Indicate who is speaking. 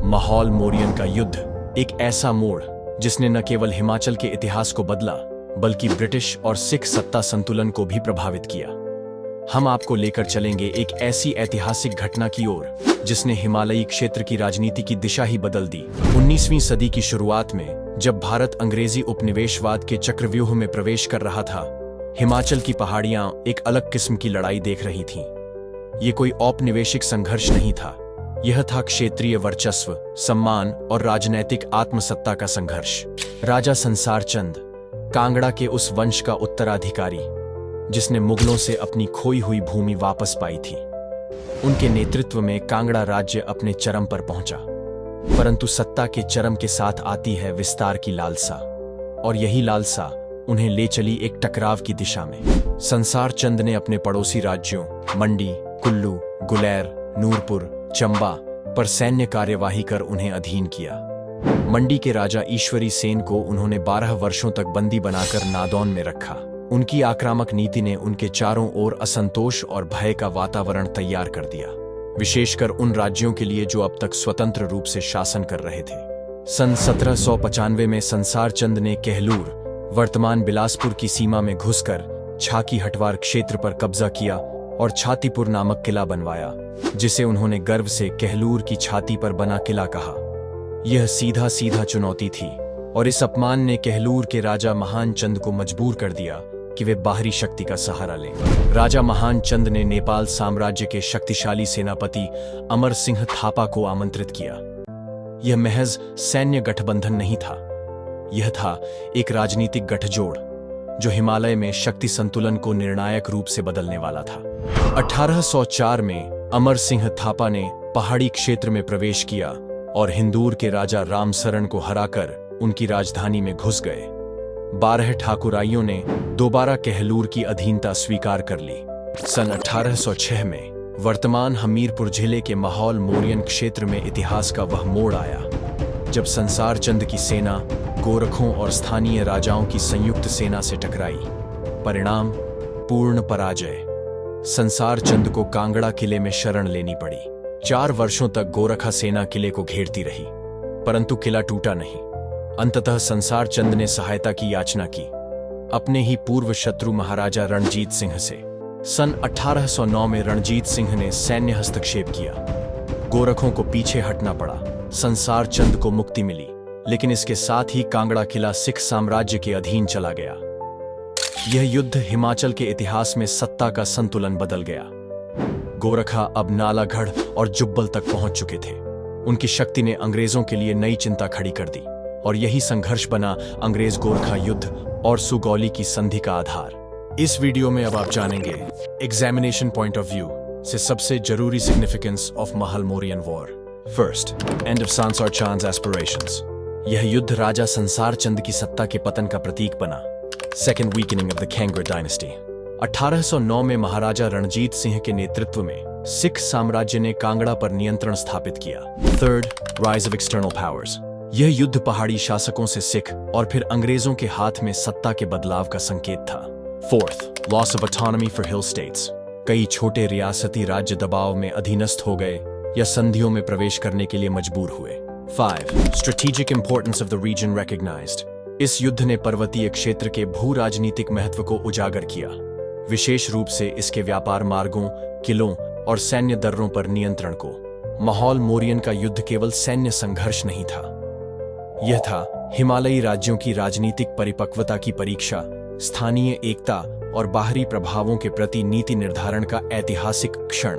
Speaker 1: माहौल मोरियन का युद्ध एक ऐसा मोड़ जिसने न केवल हिमाचल के इतिहास को बदला बल्कि ब्रिटिश और सिख सत्ता संतुलन को भी प्रभावित किया। हम आपको लेकर चलेंगे एक ऐसी ऐतिहासिक घटना की ओर जिसने हिमालयी क्षेत्र की राजनीति की दिशा ही बदल दी। 19वीं सदी की शुरुआत में जब भारत अंग्रेजी उपनिवेशवाद के चक्रव्यूह में प्रवेश कर रहा था, हिमाचल की पहाड़ियां एक अलग किस्म की लड़ाई देख रही थीं। ये कोई औपनिवेशिक संघर्ष नहीं था, यह था क्षेत्रीय वर्चस्व, सम्मान और राजनैतिक आत्मसत्ता का संघर्ष। राजा संसार चंद, कांगड़ा के उस वंश का उत्तराधिकारी जिसने मुगलों से अपनी खोई हुई भूमि वापस पाई थी, उनके नेतृत्व में कांगड़ा राज्य अपने चरम पर पहुंचा। परंतु सत्ता के चरम के साथ आती है विस्तार की लालसा, और यही लालसा उन्हें ले चली एक टकराव की दिशा में। संसार चंद ने अपने पड़ोसी राज्यों मंडी, कुल्लू, गुलेर, नूरपुर, चंबा पर सैन्य कार्यवाही कर उन्हें अधीन किया। मंडी के राजा ईश्वरी सेन को उन्होंने 12 वर्षों तक बंदी बनाकर नादौन में रखा। उनकी आक्रामक नीति ने उनके चारों ओर असंतोष और भय का वातावरण तैयार कर दिया, विशेषकर उन राज्यों के लिए जो अब तक स्वतंत्र रूप से शासन कर रहे थे। सन 1795 में संसार चंद ने कहलूर, वर्तमान बिलासपुर की सीमा में घुसकर छाकी हटवार क्षेत्र पर कब्जा किया और छातीपुर नामक किला बनवाया, जिसे उन्होंने गर्व से कहलूर की छाती पर बना किला कहा। यह सीधा सीधा चुनौती थी और इस अपमान ने कहलूर के राजा महान चंद को मजबूर कर दिया कि वे बाहरी शक्ति का सहारा लें। राजा महान चंद ने नेपाल साम्राज्य के शक्तिशाली सेनापति अमर सिंह थापा को आमंत्रित किया। यह महज सैन्य गठबंधन नहीं था, यह था एक राजनीतिक गठजोड़ जो हिमालय में शक्ति संतुलन को निर्णायक रूप से बदलने वाला था। 1804 में अमर सिंह थापा ने पहाड़ी क्षेत्र में प्रवेश किया और हिंदूर के राजा रामसरण को हराकर उनकी राजधानी में घुस गए। 12 ठाकुराइयों ने दोबारा कहलूर की अधीनता स्वीकार कर ली। सन 1806 में वर्तमान हमीरपुर जिले के माहौल मोरियन क्षेत्र में इतिहास का वह मोड़ आया जब संसार चंद की सेना गोरखों और स्थानीय राजाओं की संयुक्त सेना से टकराई। परिणाम पूर्ण पराजय। संसार चंद को कांगड़ा किले में शरण लेनी पड़ी। 4 वर्षों तक गोरखा सेना किले को घेरती रही, परंतु किला टूटा नहीं। अंततः संसार चंद ने सहायता की याचना की, अपने ही पूर्व शत्रु महाराजा रणजीत सिंह से। सन 1809 में रणजीत सिंह ने सैन्य हस्तक्षेप किया, गोरखों को पीछे हटना पड़ा। संसार चंद को मुक्ति मिली, लेकिन इसके साथ ही कांगड़ा किला सिख साम्राज्य के अधीन चला गया। यह युद्ध हिमाचल के इतिहास में सत्ता का संतुलन बदल गया। गोरखा अब नालागढ़ और जुब्बल तक पहुंच चुके थे। उनकी शक्ति ने अंग्रेजों के लिए नई चिंता खड़ी कर दी और यही संघर्ष बना अंग्रेज गोरखा युद्ध और सुगौली की संधि का आधार। इस वीडियो में अब आप जानेंगे एग्जामिनेशन पॉइंट ऑफ व्यू से सबसे जरूरी significance of Mahal Mauryan war. First, end of संसार चंद्स एस्पिरेशंस। यह युद्ध राजा संसार चंद की सत्ता के पतन का प्रतीक बना। Second, weakening of the Kangra dynasty. 1809 में महाराजा रणजीत सिंह के नेतृत्व में सिख साम्राज्य ने कांगड़ा पर नियंत्रण स्थापित किया। Third, rise of external powers. यह युद्ध पहाड़ी शासकों से सिख और फिर अंग्रेजों के हाथ में सत्ता के बदलाव का संकेत था। Fourth, loss of autonomy for hill states. कई छोटे रियासती राज्य दबाव में अधीनस्थ हो गए या संधियों में प्रवेश करने के लिए मजबूर हुए। 5. Strategic importance of the region recognized. इस युद्ध ने पर्वतीय क्षेत्र के भू राजनीतिक महत्व को उजागर किया, विशेष रूप से इसके व्यापार मार्गों, किलों और सैन्य दर्रों पर नियंत्रण को। माहौल मोरियन का युद्ध केवल सैन्य संघर्ष नहीं था, यह था हिमालयी राज्यों की राजनीतिक परिपक्वता की परीक्षा, स्थानीय एकता और बाहरी प्रभावों के प्रति नीति निर्धारण का ऐतिहासिक क्षण।